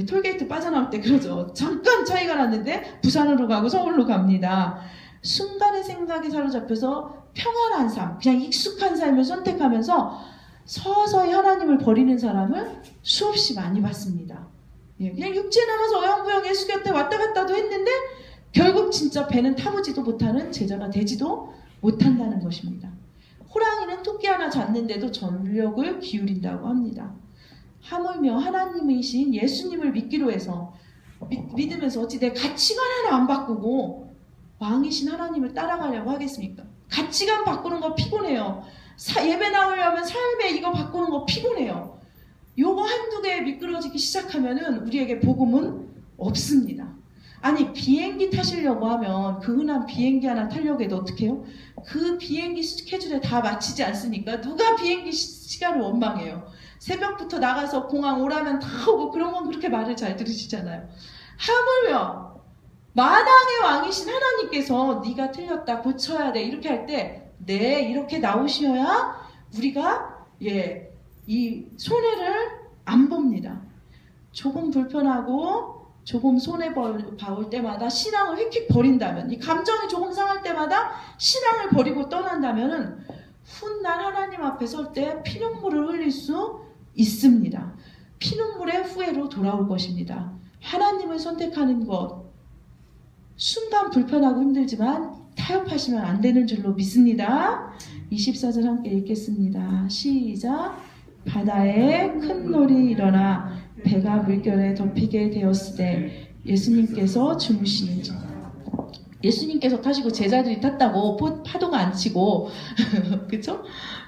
톨게이트 빠져나올 때 그러죠. 잠깐 차이가 났는데 부산으로 가고 서울로 갑니다. 순간의 생각에 사로잡혀서 평안한 삶, 그냥 익숙한 삶을 선택하면서 서서히 하나님을 버리는 사람을 수없이 많이 봤습니다. 그냥 육체 남아서 어영부영 예수 곁에 왔다 갔다도 했는데 결국 진짜 배는 타보지도 못하는 제자가 되지도 못한다는 것입니다. 호랑이는 토끼 하나 잡는데도 전력을 기울인다고 합니다. 하물며 하나님이신 예수님을 믿기로 해서 믿으면서 어찌 내 가치관 하나 안 바꾸고 왕이신 하나님을 따라가려고 하겠습니까? 가치관 바꾸는 거 피곤해요. 예배 나오려면 삶에 이거 바꾸는 거 피곤해요. 요거 한두 개 미끄러지기 시작하면은 우리에게 복음은 없습니다. 아니 비행기 타시려고 하면 그 흔한 비행기 하나 타려고 해도 어떻게 해요? 그 비행기 스케줄에 다 맞추지 않습니까? 누가 비행기 시간을 원망해요? 새벽부터 나가서 공항 오라면 다 오고 그런 건 그렇게 말을 잘 들으시잖아요. 하물며 만왕의 왕이신 하나님께서 네가 틀렸다 고쳐야 돼 이렇게 할 때 네 이렇게 나오셔야 우리가 이 손해를 안 봅니다. 조금 불편하고 조금 손해볼 때마다 신앙을 휙휙 버린다면 이 감정이 조금 상할 때마다 신앙을 버리고 떠난다면 훗날 하나님 앞에 설 때 피눈물을 흘릴 수 있습니다. 피눈물의 후회로 돌아올 것입니다. 하나님을 선택하는 것 순간 불편하고 힘들지만 타협하시면 안 되는 줄로 믿습니다. 24절 함께 읽겠습니다. 시작. 바다에 큰 놀이 일어나 배가 물결에 덮이게 되었을 때 예수님께서 주무시는 중. 예수님께서 타시고 제자들이 탔다고 파도가 안 치고 그렇죠?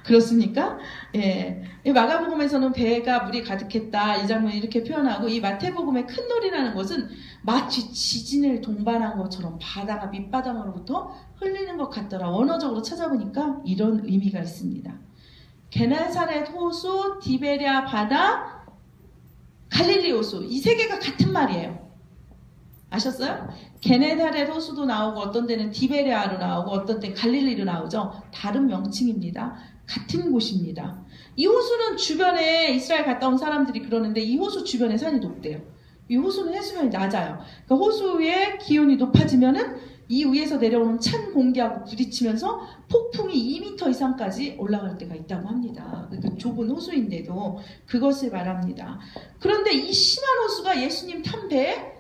그렇습니까? 예. 마가복음에서는 배가 물이 가득했다 이 장면을 이렇게 표현하고 이 마태복음의 큰 놀이라는 것은 마치 지진을 동반한 것처럼 바다가 밑바닥으로부터 흘리는 것 같더라. 원어적으로 찾아보니까 이런 의미가 있습니다. 게네사렛 호수, 디베랴 바다, 갈릴리 호수 이 세 개가 같은 말이에요. 아셨어요? 게네사렛 호수도 나오고 어떤 데는 디베랴로 나오고 어떤 데는 갈릴리로 나오죠. 다른 명칭입니다. 같은 곳입니다. 이 호수는 주변에 이스라엘 갔다 온 사람들이 그러는데 이 호수 주변에 산이 높대요. 이 호수는 해수면이 낮아요. 그러니까 호수의 기온이 높아지면은 이 위에서 내려오는 찬 공기하고 부딪히면서 폭풍이 2m 이상까지 올라갈 때가 있다고 합니다. 그러니까 좁은 호수인데도 그것을 말합니다. 그런데 이 심한 호수가 예수님 탄 배에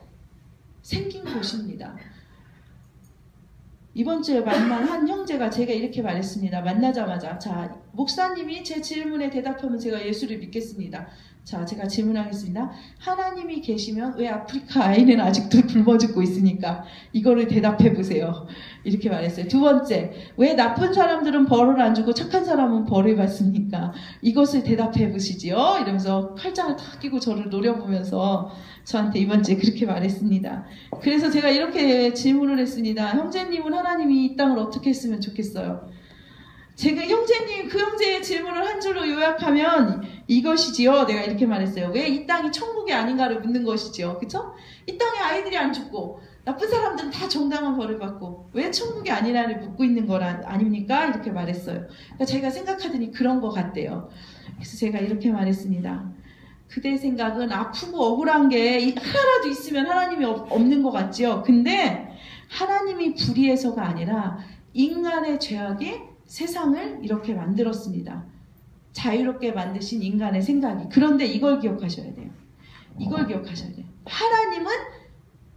생긴 곳입니다. 이번 주에 만난 한 형제가 제가 이렇게 말했습니다. 만나자마자, 자, 목사님이 제 질문에 대답하면 제가 예수를 믿겠습니다. 자, 제가 질문하겠습니다. 하나님이 계시면 왜 아프리카 아이는 아직도 굶어 죽고 있습니까? 이거를 대답해 보세요. 이렇게 말했어요. 두 번째, 왜 나쁜 사람들은 벌을 안 주고 착한 사람은 벌을 받습니까? 이것을 대답해 보시지요. 이러면서 팔짱을 탁 끼고 저를 노려보면서 저한테 이번 주에 그렇게 말했습니다. 그래서 제가 이렇게 질문을 했습니다. 형제님은 하나님이 이 땅을 어떻게 했으면 좋겠어요? 제가 형제님, 그 형제의 질문을 한 줄로 요약하면 이것이지요. 내가 이렇게 말했어요. 왜 이 땅이 천국이 아닌가를 묻는 것이지요. 그쵸? 이 땅에 아이들이 안 죽고 나쁜 사람들은 다 정당한 벌을 받고 왜 천국이 아니라를 묻고 있는 거란 아닙니까? 이렇게 말했어요. 그러니까 제가 생각하더니 그런 것 같대요. 그래서 제가 이렇게 말했습니다. 그대 생각은 아프고 억울한 게 하나라도 있으면 하나님이 없는 것 같지요. 근데 하나님이 불의해서가 아니라 인간의 죄악이 세상을 이렇게 만들었습니다. 자유롭게 만드신 인간의 생각이. 그런데 이걸 기억하셔야 돼요. 이걸 기억하셔야 돼요. 하나님은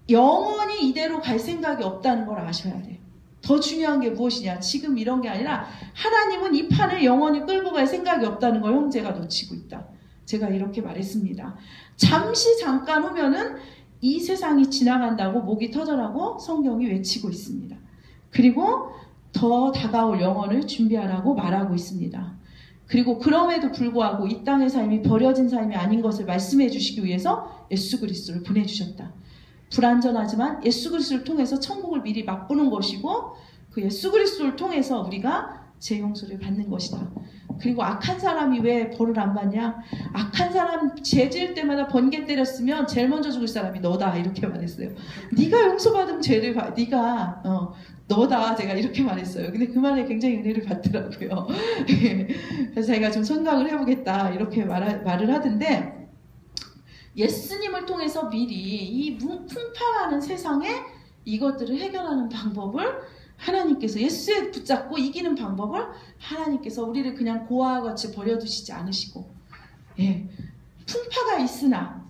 영원히 이대로 갈 생각이 없다는 걸 아셔야 돼요. 더 중요한 게 무엇이냐? 지금 이런 게 아니라 하나님은 이 판을 영원히 끌고 갈 생각이 없다는 걸 형제가 놓치고 있다. 제가 이렇게 말했습니다. 잠깐 후면은 이 세상이 지나간다고 목이 터져라고 성경이 외치고 있습니다. 그리고 더 다가올 영혼을 준비하라고 말하고 있습니다. 그리고 그럼에도 불구하고 이 땅의 삶이 버려진 삶이 아닌 것을 말씀해 주시기 위해서 예수 그리스도를 보내주셨다. 불완전하지만 예수 그리스도를 통해서 천국을 미리 맛보는 것이고 그 예수 그리스도를 통해서 우리가 제 용서를 받는 것이다. 그리고 악한 사람이 왜 벌을 안 받냐? 악한 사람 죄 지을 때마다 번개 때렸으면 제일 먼저 죽을 사람이 너다. 이렇게 말했어요. 네가 용서받으면 죄를 네가 너다. 제가 이렇게 말했어요. 근데 그 말에 굉장히 은혜를 받더라고요. 그래서 제가 좀 생각을 해보겠다. 이렇게 말을 하던데 예수님을 통해서 미리 이 풍파하는 세상에 이것들을 해결하는 방법을 하나님께서 예수에 붙잡고 이기는 방법을 하나님께서 우리를 그냥 고아와 같이 버려두시지 않으시고 풍파가 있으나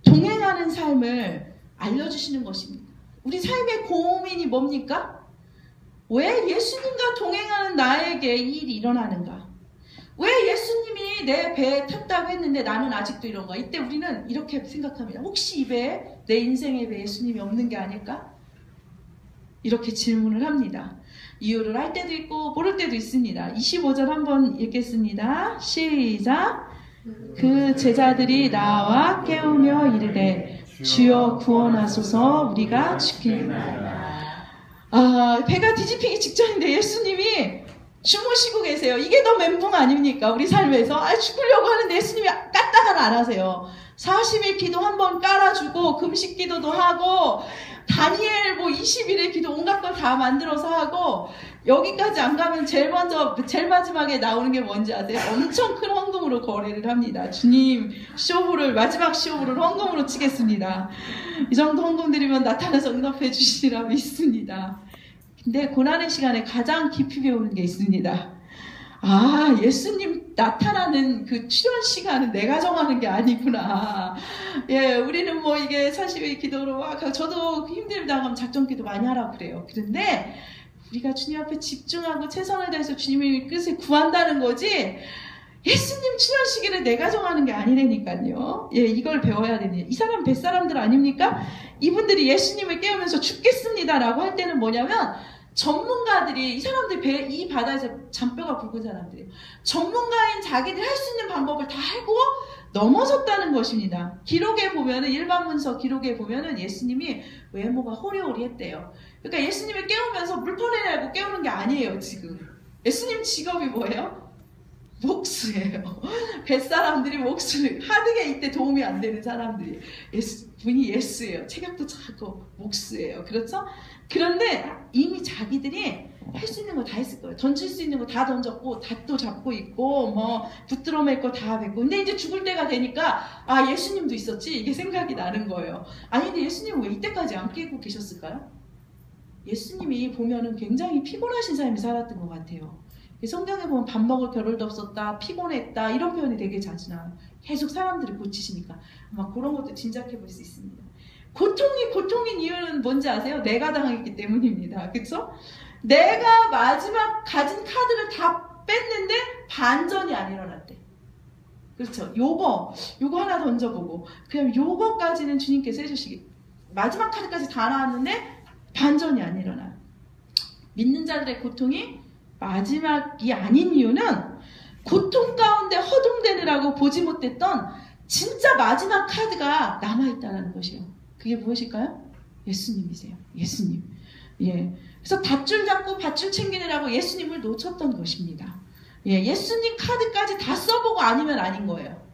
동행하는 삶을 알려주시는 것입니다. 우리 삶의 고민이 뭡니까? 왜 예수님과 동행하는 나에게 이 일이 일어나는가? 왜 예수님이 내 배에 탔다고 했는데 나는 아직도 이런가? 이때 우리는 이렇게 생각합니다. 혹시 이 배에 내 인생의 배에 예수님이 없는 게 아닐까? 이렇게 질문을 합니다. 이유를 할 때도 있고 모를 때도 있습니다. 25절 한번 읽겠습니다. 시작. 그 제자들이 나와 깨우며 이르되 주여 구원하소서 우리가 죽겠나이다. 배가 뒤집히기 직전인데 예수님이 주무시고 계세요. 이게 더 멘붕 아닙니까? 우리 삶에서 죽으려고 하는데 예수님이 까딱을 안 하세요. 40일 기도 한번 깔아주고 금식 기도도 하고 다니엘 20일의 기도 온갖 걸 다 만들어서 하고 여기까지 안 가면 제일 마지막에 나오는 게 뭔지 아세요? 엄청 큰 헌금으로 거래를 합니다. 주님 마지막 쇼부를 헌금으로 치겠습니다. 이 정도 헌금 드리면 나타나서 응답해 주시리라 믿습니다. 근데 고난의 시간에 가장 깊이 배우는 게 있습니다. 예수님 나타나는 그 출현 시간은 내가 정하는 게 아니구나. 우리는 이게 40일 기도로 저도 힘들다 하면 작정 기도 많이 하라고 그래요. 그런데 우리가 주님 앞에 집중하고 최선을 다해서 주님의 뜻을 구한다는 거지 예수님 출현 시기를 내가 정하는 게 아니라니까요. 이걸 배워야 되네요. 이 사람 뱃사람들 아닙니까? 이분들이 예수님을 깨우면서 죽겠습니다라고 할 때는 뭐냐면 전문가들이 이 사람들 이 바다에서 잔뼈가 굵은 사람들이에요. 전문가인 자기들이 할 수 있는 방법을 다 알고 넘어섰다는 것입니다. 기록에 보면은 일반 문서 기록에 보면은 예수님이 외모가 호리호리했대요. 그러니까 예수님을 깨우면서 물퍼내려고 깨우는 게 아니에요. 지금 예수님 직업이 뭐예요? 목수예요. 뱃사람들이 목수를 하드게 이때 도움이 안 되는 사람들이 분이 예수예요. 체격도 작고 목수예요. 그렇죠? 그런데 이미 자기들이 할 수 있는 거 다 했을 거예요. 던질 수 있는 거 다 던졌고 닷도 잡고 있고 붙들어 맬 거 다 뱉고 근데 이제 죽을 때가 되니까 예수님도 있었지 이게 생각이 나는 거예요. 아니 근데 예수님은 왜 이때까지 안 깨고 계셨을까요? 예수님이 보면은 굉장히 피곤하신 삶이 살았던 것 같아요. 성경에 보면 밥 먹을 겨를도 없었다, 피곤했다 이런 표현이 되게 자주 나와요. 계속 사람들을 고치시니까 아마 그런 것도 짐작해 볼 수 있습니다. 고통인 이유는 뭔지 아세요? 내가 당했기 때문입니다. 그쵸? 내가 마지막 가진 카드를 다 뺐는데 반전이 안 일어났대. 그렇죠? 요거 하나 던져보고 그냥 요거까지는 주님께서 해주시기. 마지막 카드까지 다 나왔는데 반전이 안 일어나요. 믿는 자들의 고통이 마지막이 아닌 이유는 고통 가운데 허둥대느라고 보지 못했던 진짜 마지막 카드가 남아있다는 것이요. 그게 무엇일까요? 예수님이세요. 예수님. 예. 그래서 밧줄 잡고 밧줄 챙기느라고 예수님을 놓쳤던 것입니다. 예. 예수님 카드까지 다 써보고 아니면 아닌 거예요.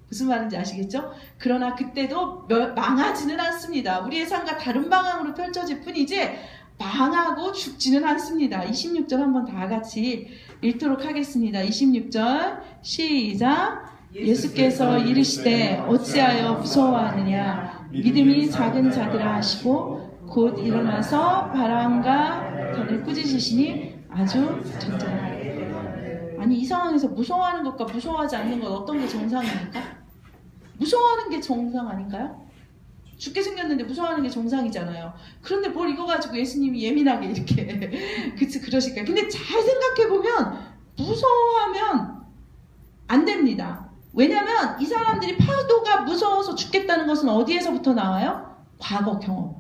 무슨 말인지 아시겠죠? 그러나 그때도 망하지는 않습니다. 우리의 삶과 다른 방향으로 펼쳐질 뿐이지 망하고 죽지는 않습니다. 26절 한번 다 같이 읽도록 하겠습니다. 26절 시작. 예수께서 이르시되 어찌하여 무서워하느냐 믿음이 작은 자들아 하시고 곧 일어나서 바람과 변을 꾸짖으시니 아주 전전하게. 아니 이 상황에서 무서워하는 것과 무서워하지 않는 것 어떤 게 정상입니까? 무서워하는 게 정상 아닌가요? 죽게 생겼는데 무서워하는 게 정상이잖아요. 그런데 뭘 이거 가지고 예수님이 예민하게 이렇게 그러실까요? 근데 잘 생각해보면 무서워하면 안 됩니다. 왜냐면 이 사람들이 파도가 무서워서 죽겠다는 것은 어디에서부터 나와요? 과거 경험.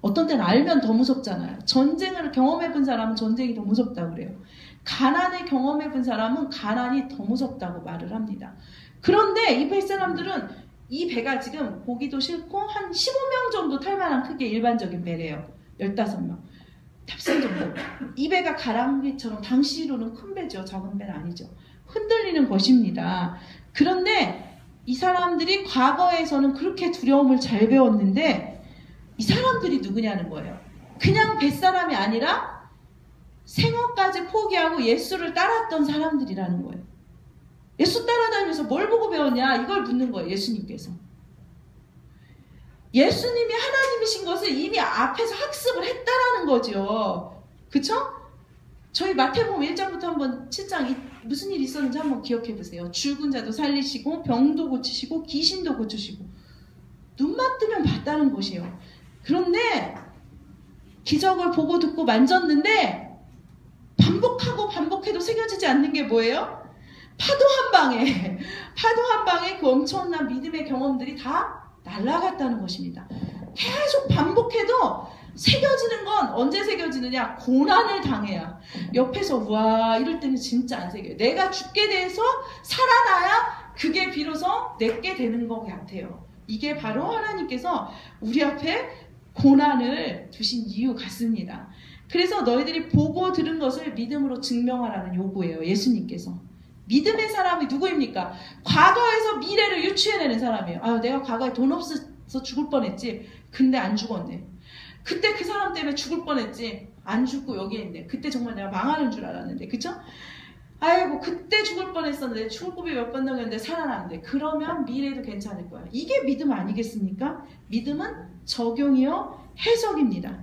어떤 때는 알면 더 무섭잖아요. 전쟁을 경험해본 사람은 전쟁이 더 무섭다고 그래요. 가난을 경험해본 사람은 가난이 더 무섭다고 말을 합니다. 그런데 이 배 사람들은 이 배가 지금 보기도 싫고 한 15명 정도 탈 만한 크기의 일반적인 배래요. 15명. 탑승 정도. 이 배가 가랑비처럼 당시로는 큰 배죠. 작은 배는 아니죠. 흔들리는 것입니다. 그런데 이 사람들이 과거에서는 그렇게 두려움을 잘 배웠는데 이 사람들이 누구냐는 거예요. 그냥 뱃사람이 아니라 생업까지 포기하고 예수를 따랐던 사람들이라는 거예요. 예수 따라다니면서 뭘 보고 배웠냐? 이걸 묻는 거예요. 예수님께서. 예수님이 하나님이신 것을 이미 앞에서 학습을 했다라는 거죠. 그쵸? 저희 마태복음 1장부터 한번 7장 무슨 일이 있었는지 한번 기억해 보세요. 죽은 자도 살리시고 병도 고치시고 귀신도 고치시고 눈만 뜨면 봤다는 것이에요. 그런데 기적을 보고 듣고 만졌는데 반복하고 반복해도 새겨지지 않는 게 뭐예요? 파도 한 방에 그 엄청난 믿음의 경험들이 다 날아갔다는 것입니다. 계속 반복해도 새겨지는 건 언제 새겨지느냐? 고난을 당해야. 옆에서 와 이럴 때는 진짜 안 새겨요. 내가 죽게 돼서 살아나야 그게 비로소 내게 되는 것 같아요. 이게 바로 하나님께서 우리 앞에 고난을 두신 이유 같습니다. 그래서 너희들이 보고 들은 것을 믿음으로 증명하라는 요구예요. 예수님께서. 믿음의 사람이 누구입니까? 과거에서 미래를 유추해내는 사람이에요. 아, 내가 과거에 돈 없어서 죽을 뻔했지. 근데 안 죽었네. 그때 그 사람 때문에 죽을 뻔했지. 안 죽고 여기에 있네. 그때 정말 내가 망하는 줄 알았는데. 그쵸? 아이고 그때 죽을 뻔했었는데 죽을 고비 몇 번 넘겼는데 살아났는데 그러면 미래도 괜찮을 거야. 이게 믿음 아니겠습니까? 믿음은 적용이요 해석입니다.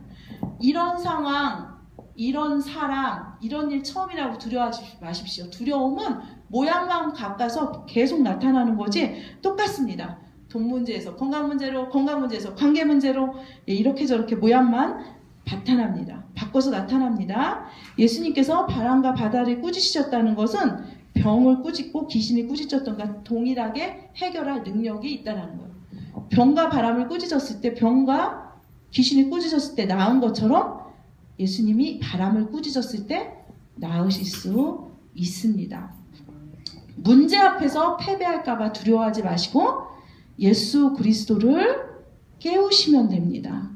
이런 상황 이런 사람, 이런 일 처음이라고 두려워하지 마십시오. 두려움은 모양만 바꿔서 계속 나타나는 거지 똑같습니다. 돈 문제에서 건강 문제로, 건강 문제에서 관계 문제로 이렇게 저렇게 모양만 바꿔서 나타납니다. 예수님께서 바람과 바다를 꾸짖으셨다는 것은 병을 꾸짖고 귀신을 꾸짖었던 것과 동일하게 해결할 능력이 있다는 거예요. 병과 바람을 꾸짖었을 때, 병과 귀신을 꾸짖었을 때 나은 것처럼 예수님이 바람을 꾸짖었을 때 나으실 수 있습니다. 문제 앞에서 패배할까봐 두려워하지 마시고 예수 그리스도를 깨우시면 됩니다.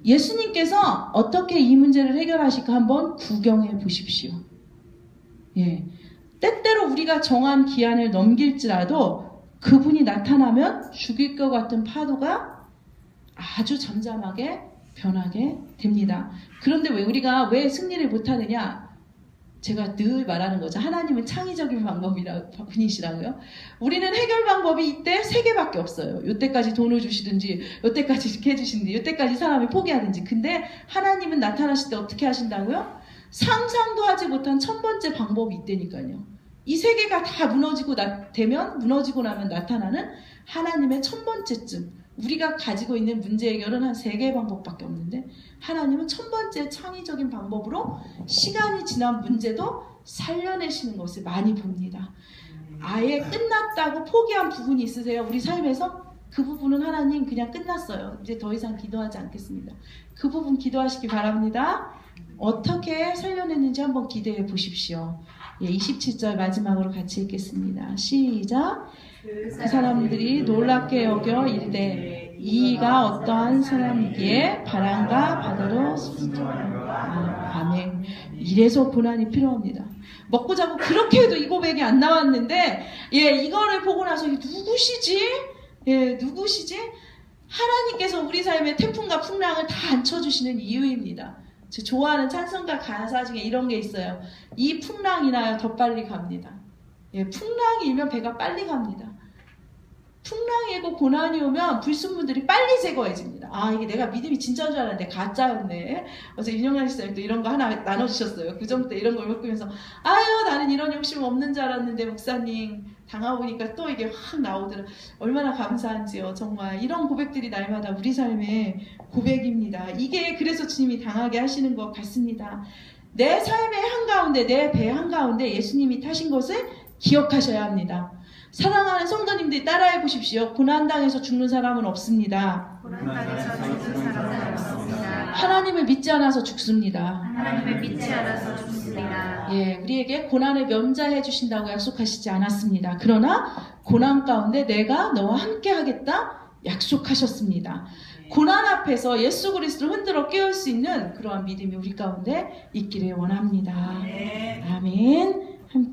예수님께서 어떻게 이 문제를 해결하실까 한번 구경해 보십시오. 예. 때때로 우리가 정한 기한을 넘길지라도 그분이 나타나면 죽일 것 같은 파도가 아주 잠잠하게 변하게 됩니다. 그런데 우리가 왜 승리를 못하느냐? 제가 늘 말하는 거죠. 하나님은 창의적인 분이시라고요. 우리는 해결 방법이 이때 3개밖에 없어요. 요때까지 돈을 주시든지, 요때까지 이렇게 해주시든지, 요때까지 사람이 포기하든지. 근데 하나님은 나타나실 때 어떻게 하신다고요? 상상도 하지 못한 첫 번째 방법이 있다니까요. 이 3개가 다 무너지고 나면 나타나는 하나님의 첫 번째쯤. 우리가 가지고 있는 문제 해결은 한 3개의 방법밖에 없는데 하나님은 첫 번째 창의적인 방법으로 시간이 지난 문제도 살려내시는 것을 많이 봅니다. 아예 끝났다고 포기한 부분이 있으세요? 우리 삶에서? 그 부분은 하나님 그냥 끝났어요. 이제 더 이상 기도하지 않겠습니다. 그 부분 기도하시기 바랍니다. 어떻게 살려냈는지 한번 기대해 보십시오. 27절 마지막으로 같이 읽겠습니다. 시작. 그 사람들이 놀랍게 여겨 이르되 이가 어떠한 사람이기에 바람과 바다로 아멘. 이래서 고난이 필요합니다. 먹고 자고 그렇게 해도 이 고백이 안 나왔는데 이거를 보고 나서 누구시지? 누구시지? 하나님께서 우리 삶에 태풍과 풍랑을 다 앉혀주시는 이유입니다. 저 좋아하는 찬송가 가사 중에 이런 게 있어요. 이 풍랑이나요 더 빨리 갑니다. 풍랑이 일면 배가 빨리 갑니다. 풍랑이 오고 고난이 오면 불순물들이 빨리 제거해집니다. 이게 내가 믿음이 진짜인 줄 알았는데 가짜였네. 어제 윤영란 씨님 또 이런 거 하나 나눠주셨어요. 구정 때 이런 걸 겪으면서 나는 이런 욕심 없는 줄 알았는데 목사님 당하보니까 또 이게 확 나오더라. 얼마나 감사한지요. 정말 이런 고백들이 날마다 우리 삶의 고백입니다. 이게 그래서 주님이 당하게 하시는 것 같습니다. 내 삶의 한가운데, 내 배 한가운데 예수님이 타신 것을 기억하셔야 합니다. 사랑하는 성도님들이 따라해 보십시오. 고난당해서 죽는 사람은 없습니다. 고난당해서 죽는 사람은 없습니다. 하나님을 믿지 않아서 죽습니다. 하나님을 믿지 않아서 죽습니다. 우리에게 고난을 면제해 주신다고 약속하시지 않았습니다. 그러나 고난 가운데 내가 너와 함께 하겠다 약속하셨습니다. 고난 앞에서 예수 그리스도를 흔들어 깨울 수 있는 그러한 믿음이 우리 가운데 있기를 원합니다. 아멘.